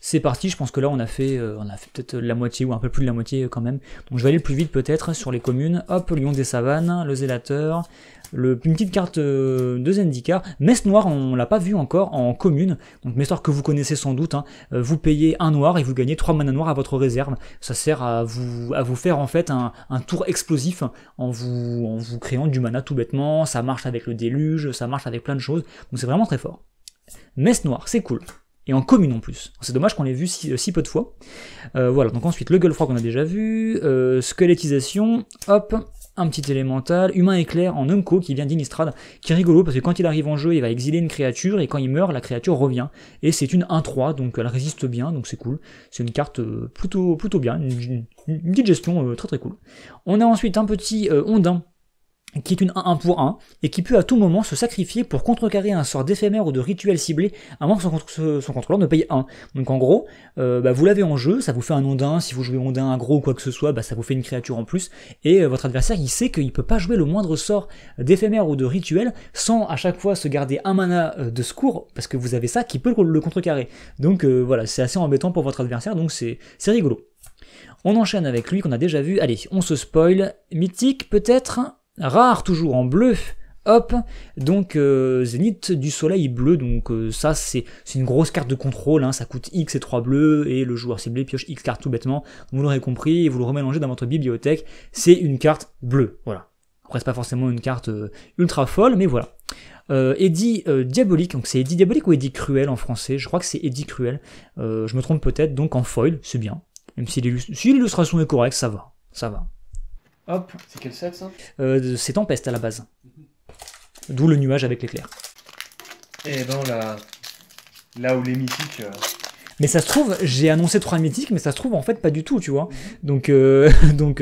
C'est parti, je pense que là on a fait peut-être la moitié ou un peu plus de la moitié quand même. Donc je vais aller le plus vite peut-être sur les communes. Hop, Lion des Savanes, le Zélateur, une petite carte de Zendikar. Messe Noire, on l'a pas vu encore en commune. Donc Messe Noire que vous connaissez sans doute. Hein. Vous payez 1 noir et vous gagnez 3 mana noirs à votre réserve. Ça sert à vous faire en fait un tour explosif en vous créant du mana tout bêtement. Ça marche avec le déluge, ça marche avec plein de choses. Donc c'est vraiment très fort. Messe Noire, c'est cool. Et en commune en plus. C'est dommage qu'on l'ait vu si peu de fois. Voilà, donc ensuite le Gueulefroid qu'on a déjà vu, squelettisation, hop, un petit élémental, humain éclair en Unco qui vient d'Innistrad, qui est rigolo parce que quand il arrive en jeu, il va exiler une créature et quand il meurt, la créature revient. Et c'est une 1-3, donc elle résiste bien, donc c'est cool. C'est une carte plutôt bien, une petite gestion très très cool. On a ensuite un petit Ondin, qui est une 1-1 pour 1, et qui peut à tout moment se sacrifier pour contrecarrer un sort d'éphémère ou de rituel ciblé, à moins que son contrôleur ne paye 1. Donc en gros, vous l'avez en jeu, ça vous fait un Ondin, si vous jouez Ondin aggro ou quoi que ce soit, ça vous fait une créature en plus, et votre adversaire il sait qu'il peut pas jouer le moindre sort d'éphémère ou de rituel sans à chaque fois se garder un mana de secours, parce que vous avez ça qui peut le contrecarrer. Donc voilà, c'est assez embêtant pour votre adversaire, donc c'est rigolo. On enchaîne avec lui qu'on a déjà vu, allez, on se spoil, mythique peut-être. Rare toujours en bleu, hop, donc Zénith du Soleil bleu, donc ça c'est une grosse carte de contrôle, hein, ça coûte X et 3 bleus, et le joueur ciblé pioche X cartes tout bêtement, vous l'aurez compris, et vous le remélangez dans votre bibliothèque, c'est une carte bleue, voilà. Après c'est pas forcément une carte ultra folle, mais voilà. Eddy Diabolique, donc c'est Eddy Diabolique ou Eddy Cruel en français, je crois que c'est Eddy Cruel, je me trompe peut-être, donc en foil, c'est bien, même si l'illustration est correcte, ça va. Hop. C'est quel set ça? C'est Tempeste à la base. D'où le nuage avec l'éclair. Et dans là où les mythiques... Mais ça se trouve, j'ai annoncé 3 mythiques, mais ça se trouve en fait pas du tout, tu vois. Donc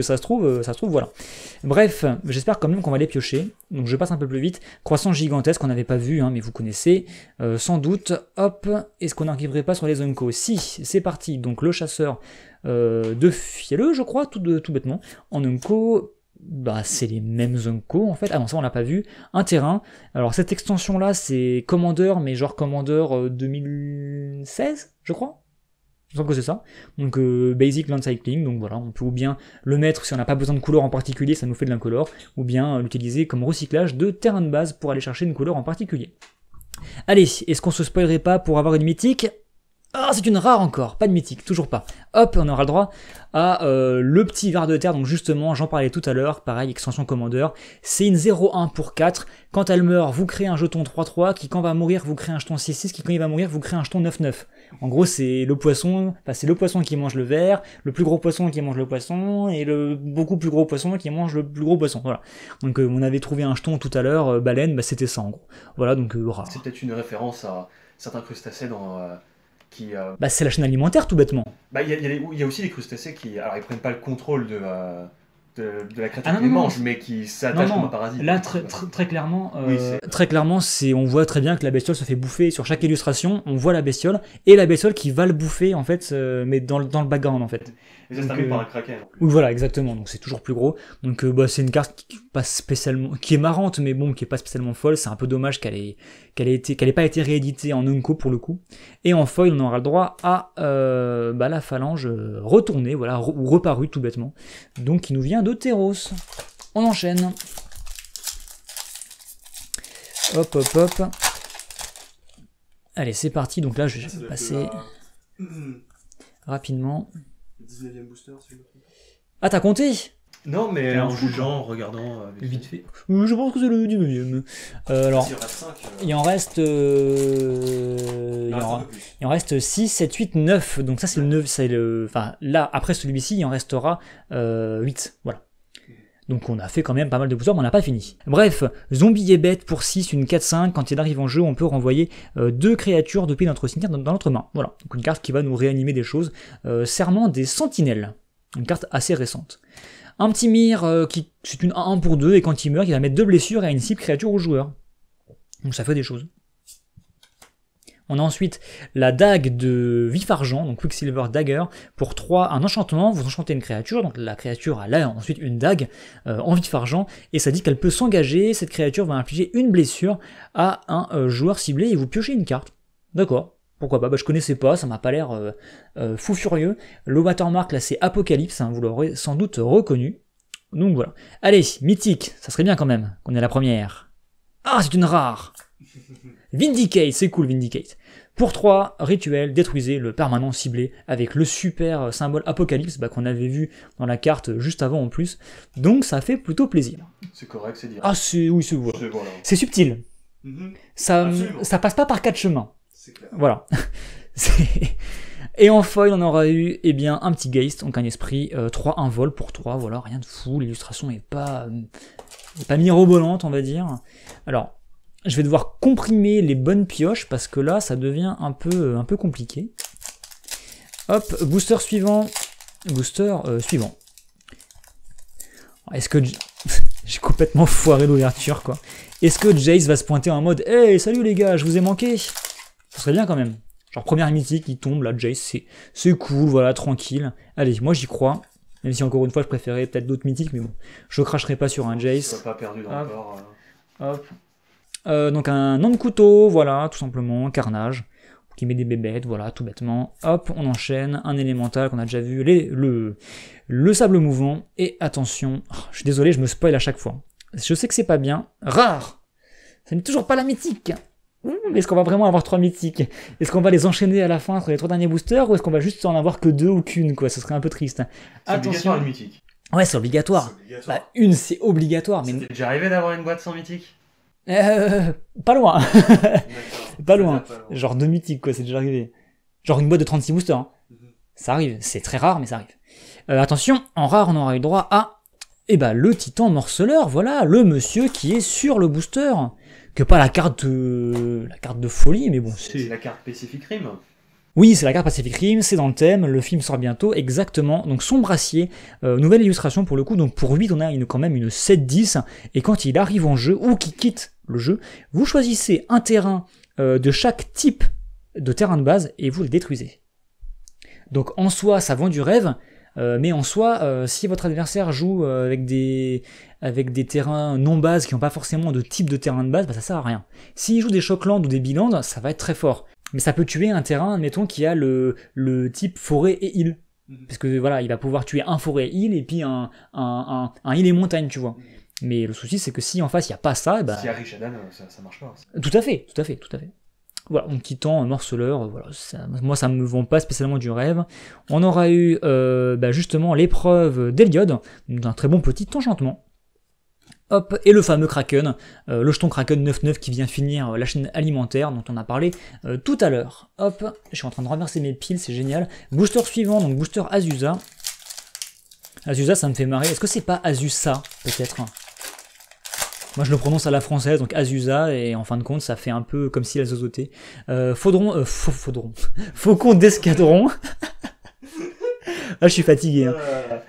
ça se trouve, voilà. Bref, j'espère quand même qu'on va les piocher. Donc je passe un peu plus vite. Croissance gigantesque, qu'on n'avait pas vu, hein, mais vous connaissez. Sans doute, hop, est-ce qu'on n'arriverait pas sur les Unco? Si, c'est parti. Donc le chasseur de fielleux, je crois, tout bêtement. En Unco, c'est les mêmes Unco en fait. Ah non, ça on l'a pas vu. Un terrain. Alors cette extension là, c'est Commander, mais genre Commander 2016, je crois. Je pense que c'est ça. Donc Basic Land Cycling, donc voilà, on peut ou bien le mettre si on n'a pas besoin de couleur en particulier, ça nous fait de l'incolore, ou bien l'utiliser comme recyclage de terrain de base pour aller chercher une couleur en particulier. Allez, est-ce qu'on se spoilerait pas pour avoir une mythique? Ah, c'est une rare encore, pas de mythique, toujours pas. Hop, on aura le droit à le petit ver de terre, donc justement, j'en parlais tout à l'heure, pareil, extension Commander, c'est une 0-1 pour 4, quand elle meurt, vous créez un jeton 3-3, qui quand va mourir, vous créez un jeton 6-6, qui quand il va mourir, vous créez un jeton 9-9. En gros, c'est le poisson, c'est le poisson qui mange le ver, le plus gros poisson qui mange le poisson, et le beaucoup plus gros poisson qui mange le plus gros poisson, voilà. Donc on avait trouvé un jeton tout à l'heure, baleine, c'était ça en gros. Voilà, donc rare. C'est peut-être une référence à certains crustacés dans... c'est la chaîne alimentaire tout bêtement. Il y a aussi les crustacés qui, alors ils prennent pas le contrôle de la créature qui les mange, mais qui s'attachent comme un parasite. Là très clairement, on voit très bien que la bestiole se fait bouffer. Sur chaque illustration, on voit la bestiole et la bestiole qui va le bouffer en fait, mais dans le background en fait. Et ça se termine par un kraken. Oui, voilà, exactement. Donc c'est toujours plus gros. Donc c'est une carte qui est marrante, mais bon, qui est pas spécialement folle. C'est un peu dommage qu'elle ait pas été rééditée en Unco pour le coup. Et en foil, on aura le droit à la phalange retournée, voilà, ou reparue tout bêtement. Donc qui nous vient de Theros. On enchaîne. Hop. Allez, c'est parti. Donc là, je vais passer rapidement. 19e booster, c'est le truc. Ah, t'as compté? Non, mais en jugeant, en regardant vite fait. Je pense que c'est le 19e. Alors, il en reste il en reste 6, 7, 8, 9. Donc ça c'est le 9, enfin là après celui-ci, il en restera 8. Voilà. Donc on a fait quand même pas mal de boosters, mais on n'a pas fini. Bref, zombie et bête pour 6, une 4-5. Quand il arrive en jeu, on peut renvoyer 2 créatures depuis notre cimetière dans notre main. Voilà, donc une carte qui va nous réanimer des choses. Serment des sentinelles, une carte assez récente. Un petit mire c'est une 1-1 pour 2, et quand il meurt, il va mettre 2 blessures à une cible créature au joueur. Donc ça fait des choses. On a ensuite la dague de vif argent, donc Quicksilver Dagger, pour 3, un enchantement, vous enchantez une créature, donc la créature a là ensuite une dague en vif argent, et ça dit qu'elle peut s'engager, cette créature va infliger une blessure à un joueur ciblé, et vous piochez une carte. D'accord, Pourquoi pas, bah, je connaissais pas, ça m'a pas l'air fou furieux. Le watermark là c'est Apocalypse, hein, vous l'aurez sans doute reconnu. Donc voilà. Allez, mythique, ça serait bien quand même qu'on ait la première. Ah, c'est une rare. Vindicate, c'est cool Vindicate. Pour 3, rituel, détruisez le permanent ciblé avec le super symbole Apocalypse qu'on avait vu dans la carte juste avant en plus. Donc ça fait plutôt plaisir. C'est correct, c'est direct. Ah, oui, c'est voilà. C'est subtil. Ça passe pas par 4 chemins. C'est clair. Voilà. Et en foil, on aura eu un petit Geist, donc un esprit, 3, un vol pour 3, voilà, rien de fou, l'illustration est pas mirobolante, on va dire. Alors, je vais devoir comprimer les bonnes pioches, parce que là, ça devient un peu compliqué. Hop, booster suivant. Suivant. Est-ce que... J'ai complètement foiré l'ouverture, quoi. Est-ce que Jace va se pointer en mode « Hey, salut les gars, je vous ai manqué !» Ça serait bien quand même. Genre première mythique, il tombe, là, Jace, c'est cool, voilà, tranquille. Allez, moi j'y crois. Même si encore une fois, je préférais peut-être d'autres mythiques, mais bon, je cracherai pas sur un Jace. Pas perdu dans le corps. Hop. Donc un nom de couteau, voilà, tout simplement, carnage, qui met des bébêtes, voilà, tout bêtement. Hop, on enchaîne, un élémental qu'on a déjà vu, le sable mouvant, et attention, je suis désolé, je me spoil à chaque fois. Je sais que c'est pas bien. Rare. Ça n'est toujours pas la mythique. Est-ce qu'on va vraiment avoir 3 mythiques? Est-ce qu'on va les enchaîner à la fin entre les 3 derniers boosters, ou est-ce qu'on va juste en avoir que 2 ou qu'une, quoi? Ce serait un peu triste. C'est obligatoire une mythique. Ouais, c'est obligatoire. Bah, une, c'est obligatoire. Mais... Ça t'est déjà arrivé d'avoir une boîte sans mythique? Pas loin. Pas loin. Genre 2 mythiques, quoi, c'est déjà arrivé. Genre une boîte de 36 boosters. Hein. Ça arrive. C'est très rare, mais ça arrive. Attention, en rare, on aura eu droit à... le titan morceleur, voilà, le monsieur qui est sur le booster. Que pas la carte de folie, mais bon, c'est la carte Pacific Rim. Oui, c'est la carte Pacific Rim, c'est dans le thème, le film sort bientôt, exactement. Donc son brassier, nouvelle illustration pour le coup, donc pour 8 on a quand même une 7-10, et quand il arrive en jeu, ou qu'il quitte le jeu, vous choisissez un terrain de chaque type de terrain de base, et vous le détruisez. Donc en soi, ça vend du rêve, mais en soi, si votre adversaire joue avec des terrains non-base qui n'ont pas forcément de type de terrain de base, ça sert à rien. S'il joue des Shocklands ou des Bilands, ça va être très fort. Mais ça peut tuer un terrain, admettons, qui a le type forêt et île. Parce que voilà, il va pouvoir tuer un forêt et île et puis un île et montagne, tu vois. Mais le souci, c'est que si en face, il n'y a pas ça, si il y a Rishadan, ça marche pas. Tout à fait. Voilà, mon titan morceleur, voilà, moi ça me vend pas spécialement du rêve. On aura eu justement l'épreuve d'Eliod, d'un très bon petit enchantement. Hop, et le fameux Kraken, le jeton Kraken 9-9 qui vient finir la chaîne alimentaire dont on a parlé tout à l'heure. Hop, je suis en train de renverser mes piles, c'est génial. Booster suivant, donc booster Azusa. Azusa, ça me fait marrer. Est-ce que c'est pas Azusa, peut-être? Moi je le prononce à la française, donc Azusa, et en fin de compte ça fait un peu comme si elle zozotait. Faucon d'escadron. Ah, je suis fatigué. Hein.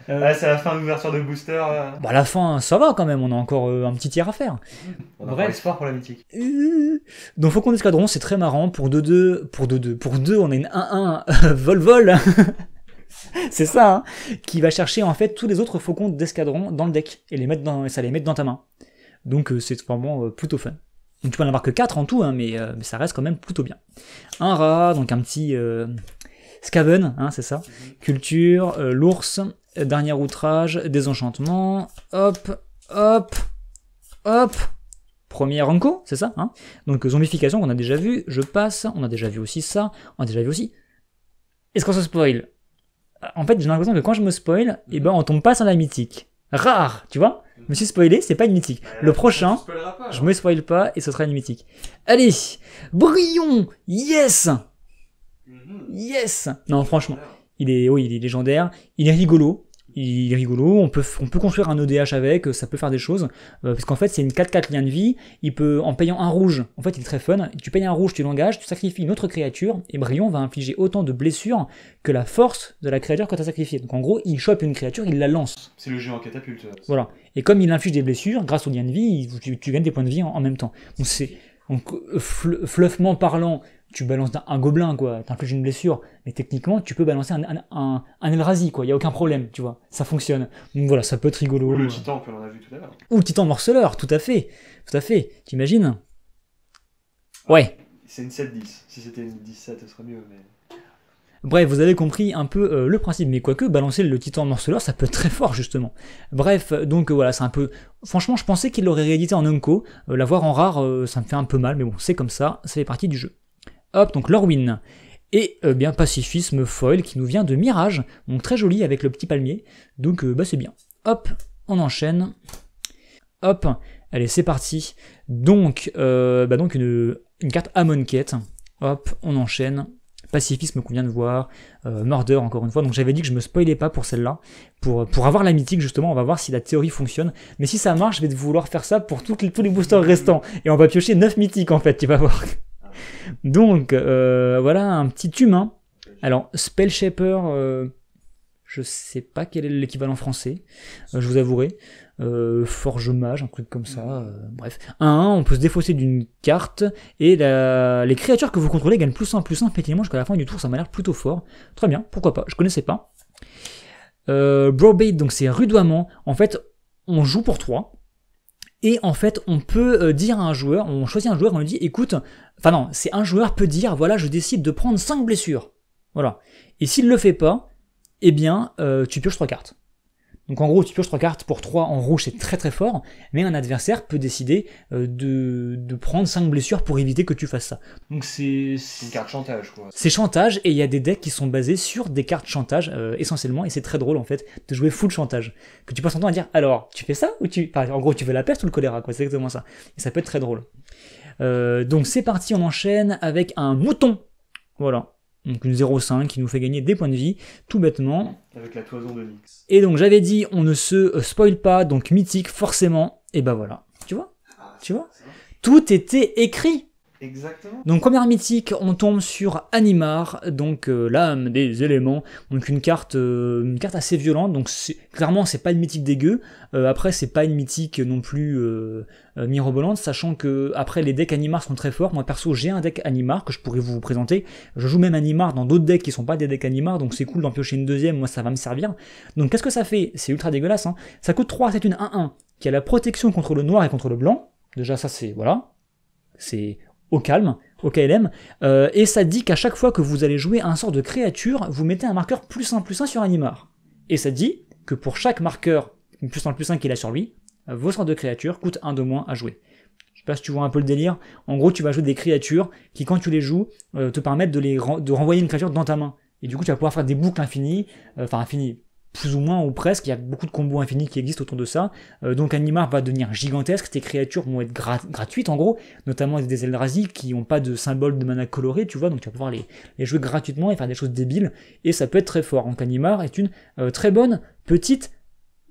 C'est la fin de l'ouverture de booster. Bah la fin, ça va quand même, on a encore un petit tiers à faire. On a pas l'espoir pour la mythique. Donc Faucon d'escadron, c'est très marrant. Pour 2, on a une 1-1 vol-vol. C'est ça, hein, qui va chercher en fait tous les autres faucons d'escadron dans le deck et ça les met dans ta main. Donc c'est vraiment plutôt fun. Donc tu peux en avoir que 4 en tout, hein, mais ça reste quand même plutôt bien. Un rat, donc un petit Skaven, hein, c'est ça. Culture, l'ours, dernier outrage, désenchantement, hop. Premier Ranko, c'est ça, hein. Donc zombification qu'on a déjà vu, je passe, on a déjà vu aussi ça, on a déjà vu aussi. Est-ce qu'on se spoil? En fait, j'ai l'impression que quand je me spoil, on tombe pas sur la mythique. Rare, tu vois? Je me suis spoilé, c'est pas une mythique. Le prochain, je me spoil pas et ce sera une mythique. Allez, Brillon, yes! Yes! Non, franchement, il est légendaire, il est rigolo. On peut construire un EDH avec, ça peut faire des choses, parce qu'en fait c'est une 4-4 lien de vie, il peut, en payant un rouge, en fait il est très fun, tu payes un rouge, tu l'engages, tu sacrifies une autre créature, et Brillon va infliger autant de blessures que la force de la créature que tu as sacrifiée. Donc en gros, il chope une créature, il la lance. C'est le jeu en catapulte. Voilà. Et comme il inflige des blessures, grâce au lien de vie, tu gagnes des points de vie en même temps. Donc fluffement parlant, tu balances un gobelin, quoi, t'infliges une blessure, mais techniquement, tu peux balancer un Eldrazi, quoi, y a aucun problème, tu vois, ça fonctionne. Donc voilà, ça peut être rigolo. Ou le titan, comme on a vu tout à l'heure. Ou le titan morceleur, tout à fait, t'imagines? Ouais. C'est une 7-10. Si c'était une 17, ce serait mieux. Mais... Bref, vous avez compris un peu le principe, mais quoique, balancer le titan morceleur, ça peut être très fort, justement. Bref, donc voilà, c'est un peu... Franchement, je pensais qu'il l'aurait réédité en Unco. L'avoir en rare, ça me fait un peu mal, mais bon, c'est comme ça fait partie du jeu. Hop, donc Lorwyn. Et bien, pacifisme foil qui nous vient de Mirage, donc très joli avec le petit palmier, donc bah c'est bien. Hop, on enchaîne. Hop, allez, c'est parti. Donc, donc une carte Amonkhet. Hop, on enchaîne. Pacifisme qu'on vient de voir, Murder encore une fois, donc j'avais dit que je me spoilais pas pour celle-là, pour avoir la mythique justement, on va voir si la théorie fonctionne, mais si ça marche, je vais vouloir faire ça pour tous les boosters restants, et on va piocher 9 mythiques en fait, tu vas voir. Donc, voilà un petit humain, alors Spell Shaper, je sais pas quel est l'équivalent français, je vous avouerai, Forge Mage, un truc comme ça, bref. 1-1, on peut se défausser d'une carte, et les créatures que vous contrôlez gagnent +1/+1 effectivement jusqu'à la fin du tour, ça m'a l'air plutôt fort. Très bien, pourquoi pas, je connaissais pas. Browbait, donc c'est rudoiement, en fait, on joue pour 3, et en fait, on peut dire à un joueur, on choisit un joueur, on lui dit, écoute, enfin non, c'est un joueur peut dire, voilà, je décide de prendre 5 blessures, voilà. Et s'il le fait pas, eh bien, tu pioches 3 cartes. Donc en gros, tu pioches 3 cartes pour 3 en rouge, c'est très très fort, mais un adversaire peut décider de prendre 5 blessures pour éviter que tu fasses ça. Donc c'est une carte chantage, quoi. C'est chantage, et il y a des decks qui sont basés sur des cartes chantage, essentiellement, et c'est très drôle en fait, de jouer full chantage. Que tu passes ton temps à dire, alors, tu fais ça ou tu... Enfin, en gros, tu fais la peste ou le choléra, quoi, c'est exactement ça. Et ça peut être très drôle. Donc c'est parti, on enchaîne avec un mouton. Voilà. Donc une 0,5 qui nous fait gagner des points de vie, tout bêtement. Avec la toison de Nyx. Et donc j'avais dit, on ne se spoil pas, donc mythique, forcément. Et bah voilà, tu vois, tout était écrit. Exactement. Donc première mythique, on tombe sur Animar, donc l'âme des éléments, donc une carte assez violente, donc clairement c'est pas une mythique dégueu, après c'est pas une mythique non plus mirobolante, sachant que après les decks Animar sont très forts. Moi perso j'ai un deck Animar que je pourrais vous présenter, je joue même Animar dans d'autres decks qui sont pas des decks Animar, donc c'est cool d'en piocher une deuxième, moi ça va me servir. Donc qu'est-ce que ça fait? C'est ultra dégueulasse, hein. Ça coûte 3, c'est une 1-1, qui a la protection contre le noir et contre le blanc, déjà ça c'est, voilà, c'est au calme, au KLM, et ça dit qu'à chaque fois que vous allez jouer un sort de créature, vous mettez un marqueur +1/+1 sur Animar. Et ça dit que pour chaque marqueur +1/+1 qu'il a sur lui, vos sorts de créatures coûtent 1 de moins à jouer. Je sais pas si tu vois un peu le délire. En gros, tu vas jouer des créatures qui, quand tu les joues, te permettent de renvoyer une créature dans ta main. Et du coup, tu vas pouvoir faire des boucles infinies, plus ou moins ou presque, il y a beaucoup de combos infinis qui existent autour de ça, donc Animar va devenir gigantesque, tes créatures vont être gratuites en gros, notamment des Eldrazi qui n'ont pas de symbole de mana coloré, tu vois, donc tu vas pouvoir les jouer gratuitement et faire des choses débiles, et ça peut être très fort. Donc Animar est une très bonne, petite,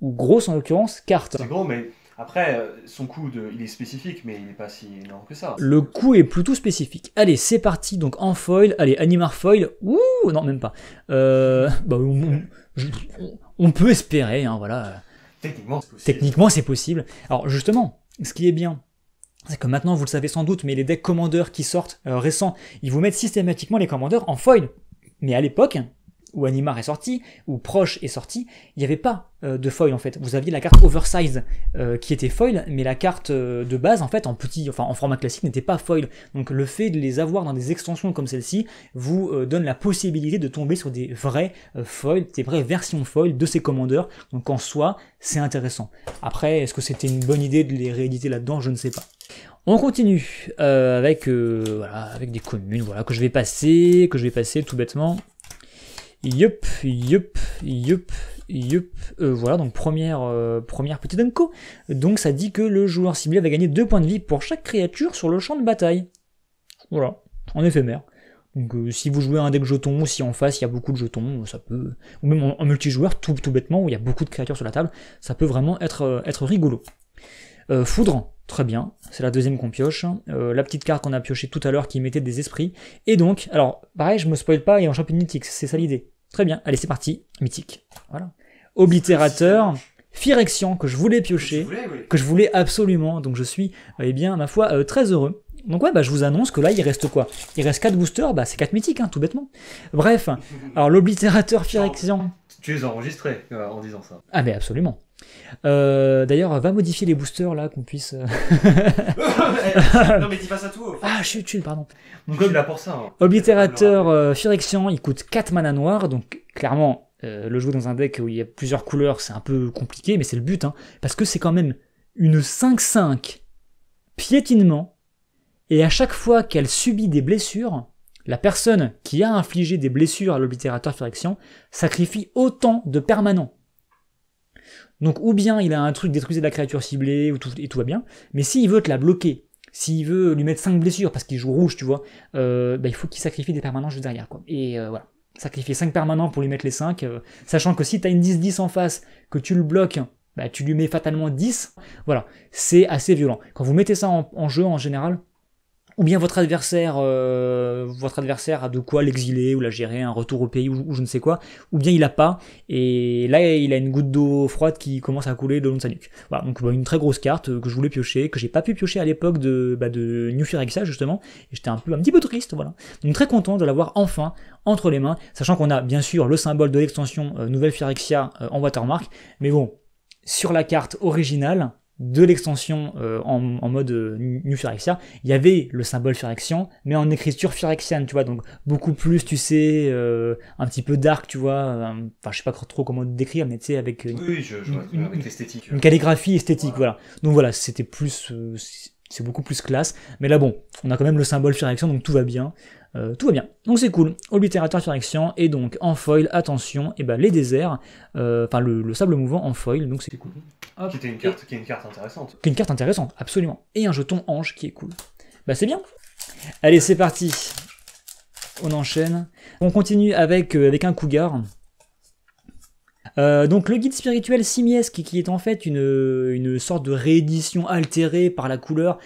ou grosse en l'occurrence, carte. C'est gros, mais après, son coût, il est spécifique, mais il n'est pas si énorme que ça. Le coût est plutôt spécifique. Allez, c'est parti, donc en foil, allez, Animar foil, ouh, non, même pas. On peut espérer, hein, voilà. Techniquement, c'est possible. Alors justement, ce qui est bien, c'est que maintenant, vous le savez sans doute, mais les decks commandeurs qui sortent récents, ils vous mettent systématiquement les commandeurs en foil. Mais à l'époque, où Animar est sorti, où Proche est sorti, il n'y avait pas de foil en fait. Vous aviez la carte Oversize qui était foil, mais la carte de base en fait en format classique n'était pas foil. Donc le fait de les avoir dans des extensions comme celle-ci vous donne la possibilité de tomber sur des vrais foils, des vraies versions foil de ces commandeurs. Donc en soi, c'est intéressant. Après, est-ce que c'était une bonne idée de les rééditer là-dedans? Je ne sais pas. On continue avec des communes, voilà, que je vais passer tout bêtement. Yup. Voilà, donc première petite unco. Donc ça dit que le joueur ciblé va gagner 2 points de vie pour chaque créature sur le champ de bataille. Voilà, en éphémère. Donc si vous jouez un deck jetons, si en face il y a beaucoup de jetons, ça peut... Ou même en multijoueur, tout bêtement, où il y a beaucoup de créatures sur la table, ça peut vraiment être rigolo. Foudre, très bien, c'est la deuxième qu'on pioche. La petite carte qu'on a piochée tout à l'heure qui mettait des esprits. Et donc, alors, pareil, je me spoil pas et on chope une mythique, c'est ça l'idée. Très bien, allez c'est parti, mythique. Voilà. Oblitérateur, Phyrexian que je voulais piocher, que je voulais absolument, donc je suis, ma foi, très heureux. Donc ouais, bah, je vous annonce que là, il reste quoi? Il reste 4 boosters, bah, c'est 4 mythiques, hein, tout bêtement. Bref, alors l'oblitérateur Phyrexian. Tu les as enregistrés en disant ça. Ah mais absolument. D'ailleurs, va modifier les boosters là, qu'on puisse... Non mais dis pas ça tout. Ah, chut, pardon. Donc, je suis là pour ça. Hein. Oblitérateur Phyrexian, il coûte 4 mana noirs, donc clairement, le jouer dans un deck où il y a plusieurs couleurs, c'est un peu compliqué, mais c'est le but, hein, parce que c'est quand même une 5-5 piétinement, et à chaque fois qu'elle subit des blessures, la personne qui a infligé des blessures à l'oblitérateur Phyrexian sacrifie autant de permanents. Donc ou bien il a un truc détruisé de la créature ciblée, et tout va bien, mais s'il veut te la bloquer, s'il veut lui mettre 5 blessures parce qu'il joue rouge, tu vois, il faut qu'il sacrifie des permanents juste derrière, quoi. Et voilà, sacrifier 5 permanents pour lui mettre les 5, sachant que si tu as une 10-10 en face, que tu le bloques, bah, tu lui mets fatalement 10, voilà, c'est assez violent. Quand vous mettez ça en jeu en général, ou bien votre adversaire a de quoi l'exiler ou la gérer, un retour au pays ou je ne sais quoi, ou bien il a pas, et là il a une goutte d'eau froide qui commence à couler le long de sa nuque. Voilà, donc une très grosse carte que je voulais piocher, que j'ai pas pu piocher à l'époque de New Phyrexia justement, et j'étais un petit peu triste, voilà. Donc très content de l'avoir enfin entre les mains, sachant qu'on a bien sûr le symbole de l'extension Nouvelle Phyrexia en watermark, mais bon, sur la carte originale de l'extension en mode New Phyrexia, il y avait le symbole Phyrexian, mais en écriture phyrexiane, tu vois, donc beaucoup plus, tu sais, un petit peu dark, tu vois, enfin je sais pas trop comment décrire, mais tu sais, avec avec l'esthétique. Une calligraphie esthétique, voilà. Donc voilà, c'était plus, c'est beaucoup plus classe, mais là bon, on a quand même le symbole Phyrexian, donc tout va bien. Donc c'est cool. Oblitérateur Phyrexian, et donc en foil, attention, et les déserts, enfin le sable mouvant en foil, donc c'est cool. Qui est une carte intéressante. Qui est une carte intéressante, absolument. Et un jeton ange qui est cool. Bah c'est bien. Allez, c'est parti. On enchaîne. On continue avec un cougar. Donc le guide spirituel Simiesque, qui est en fait une sorte de réédition altérée par la couleur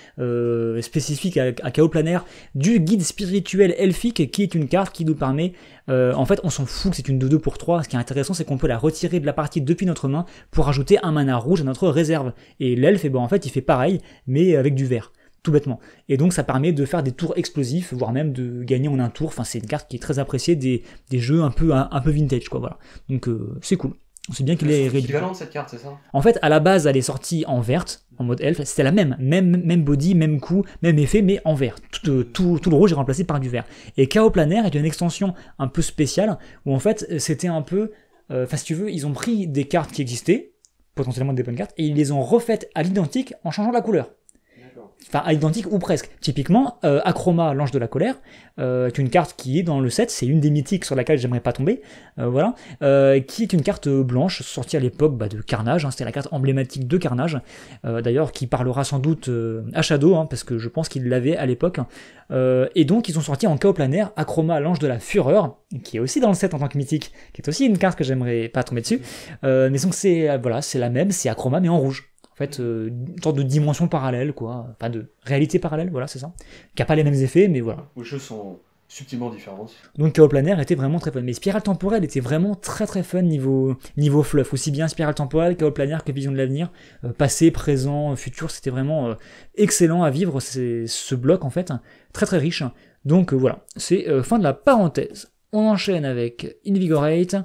spécifique à Chaos Planaire du guide spirituel elfique, qui est une carte qui nous permet, en fait on s'en fout que c'est une 2-2 pour 3, ce qui est intéressant c'est qu'on peut la retirer de la partie depuis notre main pour ajouter un mana rouge à notre réserve, et l'elfe en fait il fait pareil mais avec du vert, tout bêtement. Et donc ça permet de faire des tours explosifs, voire même de gagner en un tour. Enfin c'est une carte qui est très appréciée des jeux un peu vintage, quoi, voilà. Donc c'est cool. On sait bien qu'il est réduit. C'est cette carte, c'est ça? En fait, à la base, elle est sortie en verte, en mode elfe. C'était la même body, même coup, même effet, mais en vert. Tout le rouge est remplacé par du vert. Et Chaos Planaire est une extension un peu spéciale, où en fait, c'était un peu... Enfin, si tu veux, ils ont pris des cartes qui existaient, potentiellement des bonnes cartes, et ils les ont refaites à l'identique en changeant la couleur. Enfin, à l'identique ou presque. Typiquement, Acroma, l'ange de la colère, est une carte qui est dans le set, c'est une des mythiques sur laquelle j'aimerais pas tomber, voilà, qui est une carte blanche, sortie à l'époque de Carnage, hein, c'était la carte emblématique de Carnage, d'ailleurs qui parlera sans doute à Shadow, hein, parce que je pense qu'il l'avait à l'époque, et donc ils ont sorti en Chaos Planaire Acroma, l'ange de la fureur, qui est aussi dans le set en tant que mythique, qui est aussi une carte que j'aimerais pas tomber dessus, mais donc c'est la même, c'est Acroma mais en rouge. En fait, une sorte de dimension parallèle, quoi. Enfin, de réalité parallèle, voilà, c'est ça. Qui n'a pas les mêmes effets, mais voilà. Les choses sont subtilement différentes. Donc, Chaos Planaire était vraiment très fun. Mais Spirale Temporelle était vraiment très très fun niveau fluff. Aussi bien Spirale Temporelle, Chaos Planaire que Vision de l'avenir. Passé, présent, futur, c'était vraiment excellent à vivre, ce bloc, en fait. Très très riche. Donc, voilà. C'est fin de la parenthèse. On enchaîne avec Invigorate,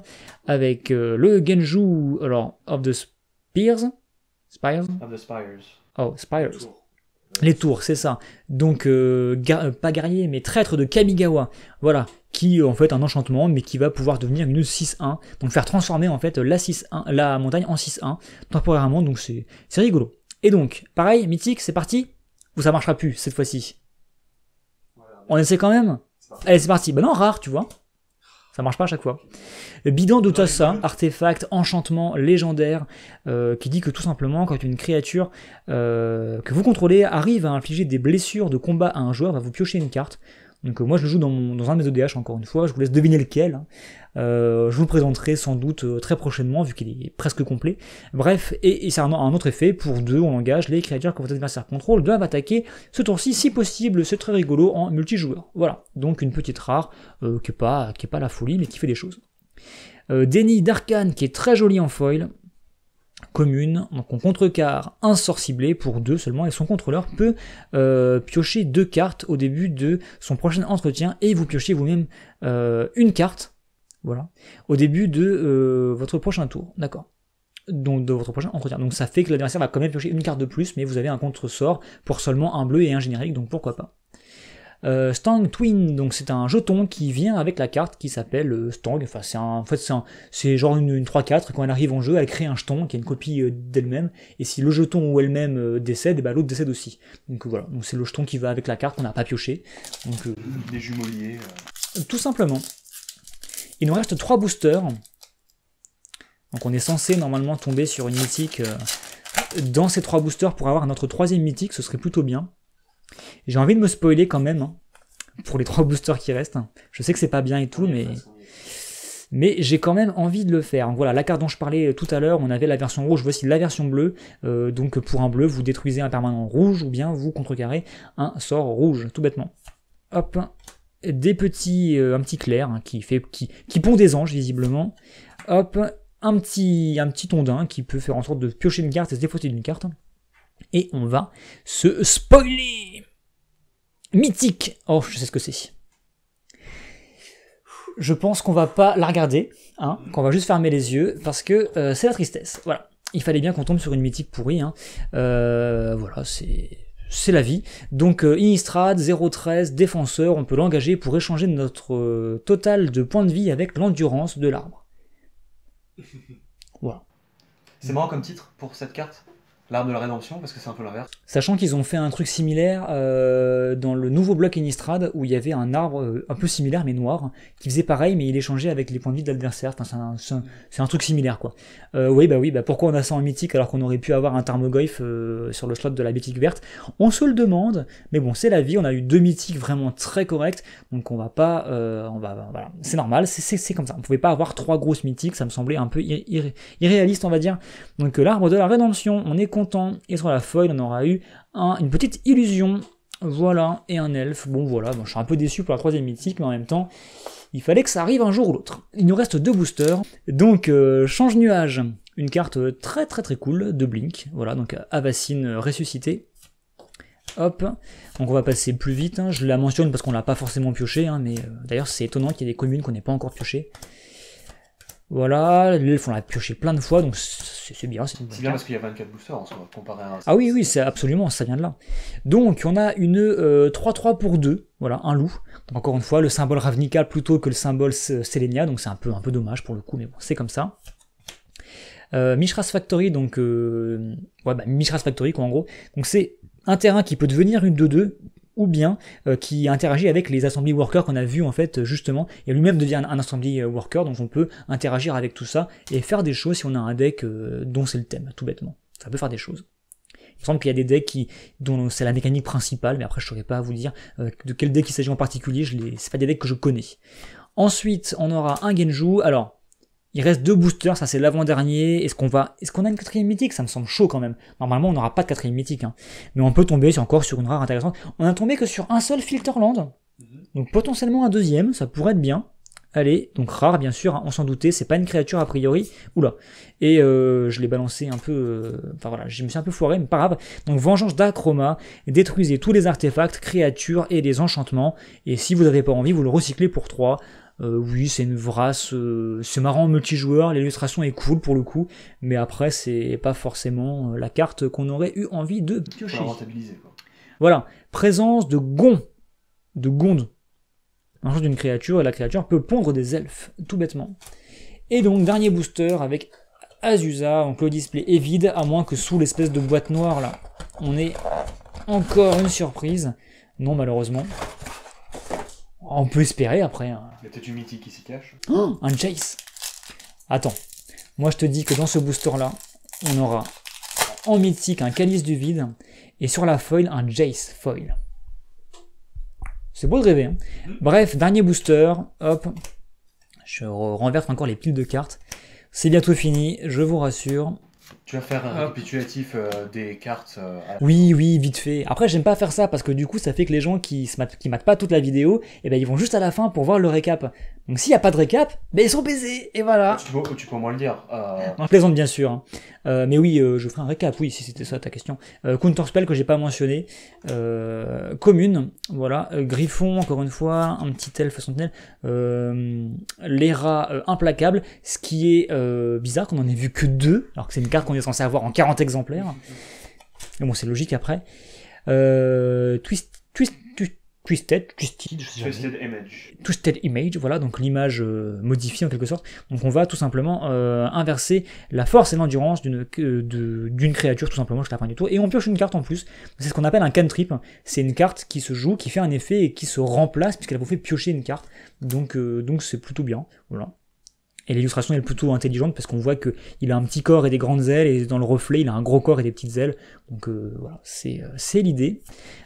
avec le Genju, alors, of the Spears. Spires? Of the Spires. Oh, Spires. Les tours, c'est ça. Donc, pas guerrier, mais traître de Kamigawa. Voilà. Qui, en fait, un enchantement, mais qui va pouvoir devenir une 6-1. Donc, faire transformer, en fait, la montagne en 6-1, temporairement. Donc, c'est rigolo. Et donc, pareil, mythique, c'est parti? Ou ça marchera plus, cette fois-ci? On essaie quand même? Allez, c'est parti. Non, rare, tu vois. Ça marche pas à chaque fois. Bidon d'Utasa, artefact, enchantement légendaire, qui dit que tout simplement, quand une créature que vous contrôlez arrive à infliger des blessures de combat à un joueur, va vous piocher une carte. Donc moi je le joue dans un de mes EDH encore une fois, je vous laisse deviner lequel. Hein. Je vous le présenterai sans doute très prochainement vu qu'il est presque complet. Bref, et c'est un autre effet, pour 2 on engage les créatures que votre adversaire contrôle doivent attaquer ce tour-ci si possible, c'est très rigolo en multijoueur. Voilà, donc une petite rare qui est pas la folie mais qui fait des choses. Déni d'Arcane qui est très joli en foil. commune. Donc on contrecarre un sort ciblé pour 2 seulement, et son contrôleur peut piocher 2 cartes au début de son prochain entretien, et vous piochez vous-même une carte, voilà, au début de votre prochain tour, d'accord, donc de votre prochain entretien. Donc ça fait que l'adversaire va quand même piocher une carte de plus, mais vous avez un contre-sort pour seulement un bleu et un générique, donc pourquoi pas. Stang Twin, donc c'est un jeton qui vient avec la carte qui s'appelle Stang. Enfin, c'est genre une 3-4. Quand elle arrive en jeu, elle crée un jeton qui est une copie d'elle-même. Et si le jeton ou elle-même décède, et ben l'autre décède aussi. Donc voilà, donc c'est le jeton qui va avec la carte qu'on n'a pas pioché. Donc, des jumeaux liés. Tout simplement. Il nous reste 3 boosters. Donc on est censé normalement tomber sur une mythique dans ces 3 boosters pour avoir notre 3ème mythique, ce serait plutôt bien. J'ai envie de me spoiler quand même, hein, pour les 3 boosters qui restent. Je sais que c'est pas bien et tout, mais j'ai quand même envie de le faire. Donc voilà, la carte dont je parlais tout à l'heure, on avait la version rouge, voici la version bleue. Donc pour un bleu, vous détruisez un permanent rouge, ou bien vous contrecarrez un sort rouge, tout bêtement. Hop, des petits, un petit clair, hein, qui pond des anges, visiblement. Hop, un petit ondin qui peut faire en sorte de piocher une carte et se défausser d'une carte. Et on va se spoiler. Mythique. Oh, je sais ce que c'est. Je pense qu'on va pas la regarder, hein, qu'on va juste fermer les yeux, parce que c'est la tristesse. Voilà. Il fallait bien qu'on tombe sur une mythique pourrie. Hein. Voilà, c'est la vie. Donc Innistrad, 0-13, défenseur, on peut l'engager pour échanger notre total de points de vie avec l'endurance de l'arbre. Voilà. C'est marrant comme titre pour cette carte. L'arbre de la rédemption, parce que c'est un peu l'inverse. Sachant qu'ils ont fait un truc similaire dans le nouveau bloc Innistrad, où il y avait un arbre un peu similaire, mais noir, qui faisait pareil, mais il échangeait avec les points de vie de l'adversaire. Enfin, c'est un truc similaire, quoi. Oui, pourquoi on a ça en mythique alors qu'on aurait pu avoir un Tarmogoyf sur le slot de la mythique verte? On se le demande, mais bon, c'est la vie, on a eu 2 mythiques vraiment très corrects, donc on va pas... voilà, c'est normal, c'est comme ça. On pouvait pas avoir 3 grosses mythiques, ça me semblait un peu irréaliste, on va dire. Donc l'arbre de la rédemption, on est content, et sur la foil on aura eu une petite illusion, voilà, et un elfe. Bon voilà, je suis un peu déçu pour la 3ème mythique, mais en même temps il fallait que ça arrive un jour ou l'autre. Il nous reste 2 boosters, donc change nuage, une carte très très très cool de Blink, voilà, donc Avacyn ressuscité. Hop, donc on va passer plus vite, hein. Je la mentionne parce qu'on l'a pas forcément pioché, hein, mais d'ailleurs c'est étonnant qu'il y ait des communes qu'on n'ait pas encore pioché. Voilà, l'elfe on l'a pioché plein de fois, donc c'est bien. C'est bien parce qu'il y a 24 boosters en soi, comparé à un... Ah oui, c'est absolument, ça vient de là. Donc on a une 3-3 pour 2, voilà, un loup. Donc encore une fois, le symbole Ravnica plutôt que le symbole Selenia, donc c'est un peu dommage pour le coup, mais bon, c'est comme ça. Mishra's Factory, donc... Mishra's Factory, quoi, en gros. Donc c'est un terrain qui peut devenir une 2-2, ou bien qui interagit avec les assembly workers qu'on a vu en fait justement, et lui-même devient un assembly worker, donc on peut interagir avec tout ça et faire des choses si on a un deck dont c'est le thème, tout bêtement. Ça peut faire des choses. Il me semble qu'il y a des decks dont c'est la mécanique principale, mais après je ne saurais pas vous dire de quel deck il s'agit en particulier, c'est pas des decks que je connais. Ensuite, on aura un Genju, alors... Il reste 2 boosters, ça c'est l'avant-dernier. Est-ce qu'on a une 4ème mythique? Ça me semble chaud quand même. Normalement, on n'aura pas de 4ème mythique. Hein. Mais on peut tomber encore sur une rare intéressante. On a tombé que sur un seul Filterland. Donc potentiellement un 2ème, ça pourrait être bien. Allez, donc rare bien sûr, hein, on s'en doutait, c'est pas une créature a priori. Oula. Et je l'ai balancé un peu... Enfin voilà, je me suis un peu foiré, mais pas grave. Donc Vengeance d'Achroma, détruisez tous les artefacts, créatures et les enchantements. Et si vous n'avez pas envie, vous le recyclez pour 3. Oui, c'est une vrasse, c'est marrant en multijoueur, l'illustration est cool pour le coup, mais après c'est pas forcément la carte qu'on aurait eu envie de piocher. Faut la rentabiliser, quoi. Voilà, présence de Gonde, un genre d'une créature, et la créature peut pondre des elfes, tout bêtement. Et donc dernier booster avec Azusa, donc le display est vide, à moins que sous l'espèce de boîte noire là, on ait encore une surprise. Non malheureusement. On peut espérer après. Il y a peut-être une mythique qui s'y cache. Oh, un Jace. Attends. Moi je te dis que dans ce booster là, on aura en mythique un Calice du Vide et sur la foil un Jace foil. C'est beau de rêver. Hein. Bref, dernier booster. Hop. Je renverse encore les piles de cartes. C'est bientôt fini, je vous rassure. Tu vas faire un récapitulatif des cartes Oui, vite fait. Après, j'aime pas faire ça parce que du coup, ça fait que les gens qui matent pas toute la vidéo, et ben ils vont juste à la fin pour voir le récap. Donc s'il y a pas de récap, ben ils sont baisés et voilà. Tu peux au moins le dire. Non, je plaisante bien sûr. Hein. Mais oui, je ferai un récap. Oui, si c'était ça ta question. Counterspell que j'ai pas mentionné. Commune, voilà. Griffon, encore une fois, un petit elfe sentinelle. Les rats implacables, ce qui est bizarre qu'on en ait vu que 2, alors que c'est une carte qu'on est censé avoir en 40 exemplaires. Mais bon, c'est logique après. Twisted Image, voilà, donc l'image modifiée en quelque sorte. Donc on va tout simplement inverser la force et l'endurance d'une créature tout simplement jusqu'à la fin du tour, et on pioche une carte en plus. C'est ce qu'on appelle un cantrip. C'est une carte qui se joue, qui fait un effet et qui se remplace puisqu'elle vous fait piocher une carte. Donc c'est plutôt bien, voilà. Et l'illustration est plutôt intelligente parce qu'on voit qu'il a un petit corps et des grandes ailes, et dans le reflet il a un gros corps et des petites ailes. Donc voilà, c'est l'idée.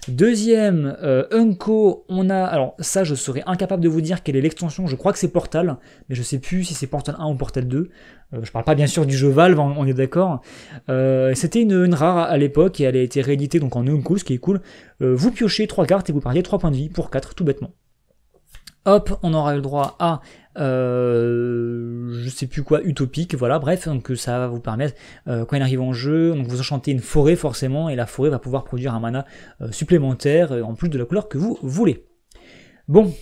Deuxième, Unco, on a... Alors ça je serais incapable de vous dire quelle est l'extension, je crois que c'est Portal, mais je sais plus si c'est Portal 1 ou Portal 2. Je parle pas bien sûr du jeu Valve, on est d'accord. C'était une rare à l'époque et elle a été rééditée donc en Unco, ce qui est cool. Vous piochez 3 cartes et vous perdez 3 points de vie pour 4, tout bêtement. Hop, on aura eu le droit à je sais plus quoi, utopique, voilà, bref, donc ça va vous permettre, quand il arrive en jeu, donc vous enchantez une forêt forcément, et la forêt va pouvoir produire un mana supplémentaire, en plus de la couleur que vous voulez. Bon,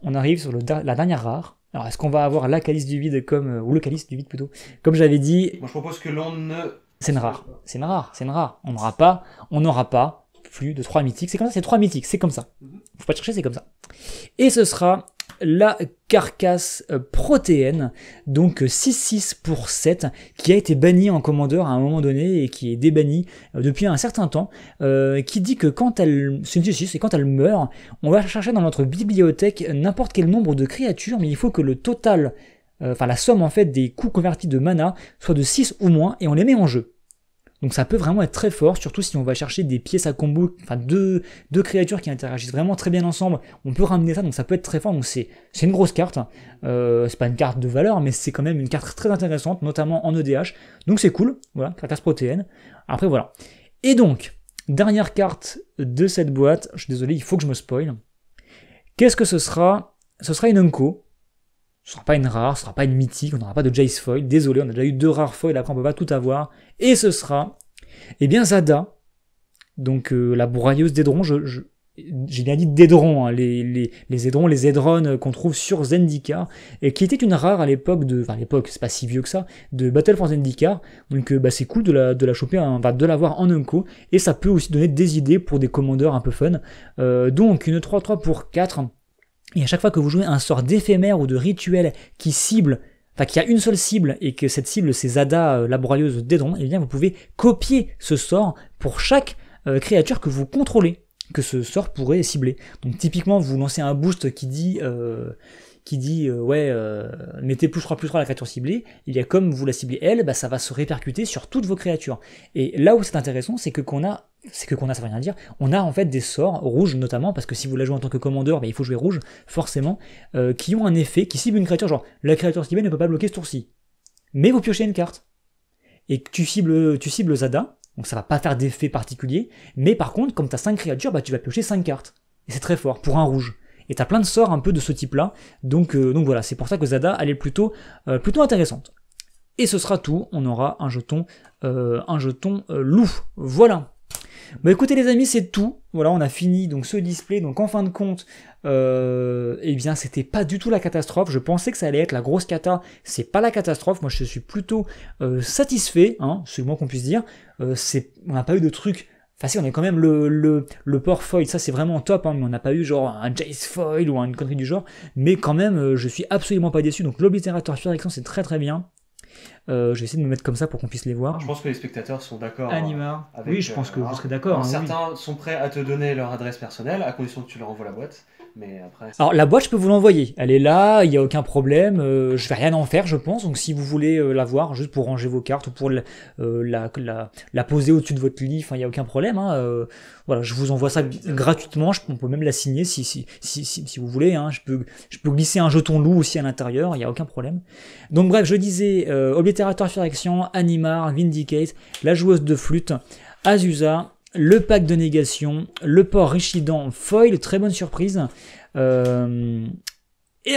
on arrive sur la dernière rare. Alors est-ce qu'on va avoir la calice du vide ou le calice du vide plutôt, comme j'avais dit. Moi je propose que l'on ne... C'est une rare. On n'aura pas plus de 3 mythiques, c'est comme ça, c'est 3 mythiques, c'est comme ça. Faut pas chercher, c'est comme ça. Et ce sera la carcasse protéenne, donc 6/6 pour 7, qui a été bannie en commandeur à un moment donné et qui est débannie depuis un certain temps, qui dit que quand elle, c'est une 6/6, et quand elle meurt, on va chercher dans notre bibliothèque n'importe quel nombre de créatures, mais il faut que le total, la somme en fait des coûts convertis de mana soit de 6 ou moins, et on les met en jeu. Donc ça peut vraiment être très fort, surtout si on va chercher des pièces à combo, enfin deux créatures qui interagissent vraiment très bien ensemble, on peut ramener ça, donc ça peut être très fort, donc c'est une grosse carte. C'est pas une carte de valeur, mais c'est quand même une carte très intéressante, notamment en EDH, donc c'est cool, voilà, carcasse protéenne. Après voilà. Et donc, dernière carte de cette boîte, je suis désolé, il faut que je me spoil. Qu'est-ce que ce sera? Ce sera une Unco. Ce sera pas une rare, ce sera pas une mythique, on n'aura pas de Jace Foil, désolé, on a déjà eu 2 rares foil, après on peut pas tout avoir, et ce sera, eh bien Zada, donc la broyeuse d'Aedron, j'ai bien dit d'Aedron, hein, les Aedrons, les Aedron qu'on trouve sur Zendikar, et qui était une rare à l'époque c'est pas si vieux que ça, de Battle for Zendikar, donc c'est cool de la choper, de l'avoir en Unco, et ça peut aussi donner des idées pour des commandeurs un peu fun. Donc une 3/3 pour 4, et à chaque fois que vous jouez un sort d'éphémère ou de rituel qui cible, qui a une seule cible, et que cette cible c'est Zada, la broyeuse d'Aedron, et bien vous pouvez copier ce sort pour chaque créature que vous contrôlez, que ce sort pourrait cibler. Donc typiquement vous lancez un boost qui dit mettez +3/+3 à la créature ciblée, il y a comme vous la ciblez elle, ça va se répercuter sur toutes vos créatures. Et là où c'est intéressant, c'est que ça veut rien dire, on a en fait des sorts, rouges notamment, parce que si vous la jouez en tant que commandeur, il faut jouer rouge, forcément, qui ont un effet, qui ciblent une créature, genre la créature ciblée ne peut pas bloquer ce tour-ci. Mais vous piochez une carte. Et tu cibles Zada, donc ça va pas faire d'effet particulier, mais par contre, comme tu as 5 créatures, tu vas piocher 5 cartes. Et c'est très fort, pour un rouge. Et t'as plein de sorts un peu de ce type-là, donc voilà, c'est pour ça que Zada, elle est plutôt intéressante. Et ce sera tout, on aura un jeton loup, voilà. Écoutez les amis, c'est tout, voilà, on a fini donc ce display, donc en fin de compte, eh bien c'était pas du tout la catastrophe, je pensais que ça allait être la grosse cata, c'est pas la catastrophe, moi je suis plutôt satisfait, hein, c'est le moins qu'on puisse dire, on n'a pas eu de trucs. Enfin si, on a quand même le port foil, ça c'est vraiment top, hein, mais on n'a pas eu genre un Jace foil ou une connerie du genre, mais quand même je suis absolument pas déçu, donc l'oblitérateur Phyrexian c'est très très bien. Je vais essayer de me mettre comme ça pour qu'on puisse les voir. Je pense que les spectateurs sont d'accord. Oui, je pense que vous serez d'accord. Certains sont prêts à te donner leur adresse personnelle, à condition que tu leur envoies la boîte. Mais après... Alors la boîte, je peux vous l'envoyer. Elle est là, il n'y a aucun problème. Je vais rien en faire, je pense. Donc si vous voulez la voir, juste pour ranger vos cartes ou pour la poser au-dessus de votre lit, il n'y a aucun problème. Hein. Voilà, je vous envoie ça gratuitement. On peut même la signer si vous voulez. Hein. Je peux glisser un jeton loup aussi à l'intérieur, il n'y a aucun problème. Donc bref, je disais Obliterator Phyrexian, Animar, Vindicate, la joueuse de flûte, Azusa, le pack de négation, le port Rishidan foil, très bonne surprise, et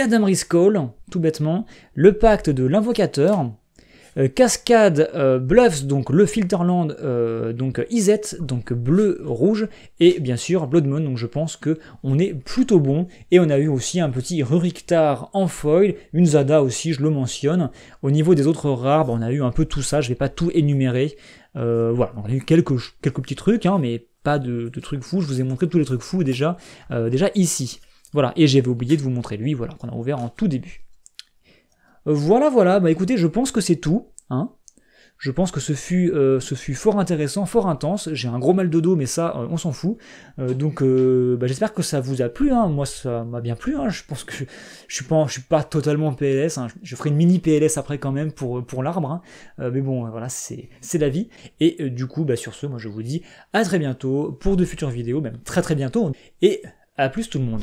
Adam Riscall, tout bêtement, le pacte de l'invocateur, Cascade Bluffs, donc le Filterland, donc Izet, donc bleu-rouge, et bien sûr Blood Moon, donc je pense que on est plutôt bon, et on a eu aussi un petit Ruriktar en foil, une Zada aussi, je le mentionne. Au niveau des autres rares, on a eu un peu tout ça, je vais pas tout énumérer. Voilà, on a eu quelques petits trucs, hein, mais pas de trucs fous. Je vous ai montré tous les trucs fous déjà ici. Voilà, et j'avais oublié de vous montrer lui, voilà, qu'on a ouvert en tout début. Voilà, bah écoutez, je pense que c'est tout, hein. Je pense que ce fut fort intéressant, fort intense. J'ai un gros mal de dos, mais ça, on s'en fout. Donc, j'espère que ça vous a plu. Hein. Moi, ça m'a bien plu. Hein. Je pense que je suis pas totalement PLS. Hein. Je ferai une mini PLS après quand même pour l'arbre. Hein. Mais bon, voilà, c'est la vie. Et du coup, sur ce, moi, je vous dis à très bientôt pour de futures vidéos, même très très bientôt. Et à plus tout le monde.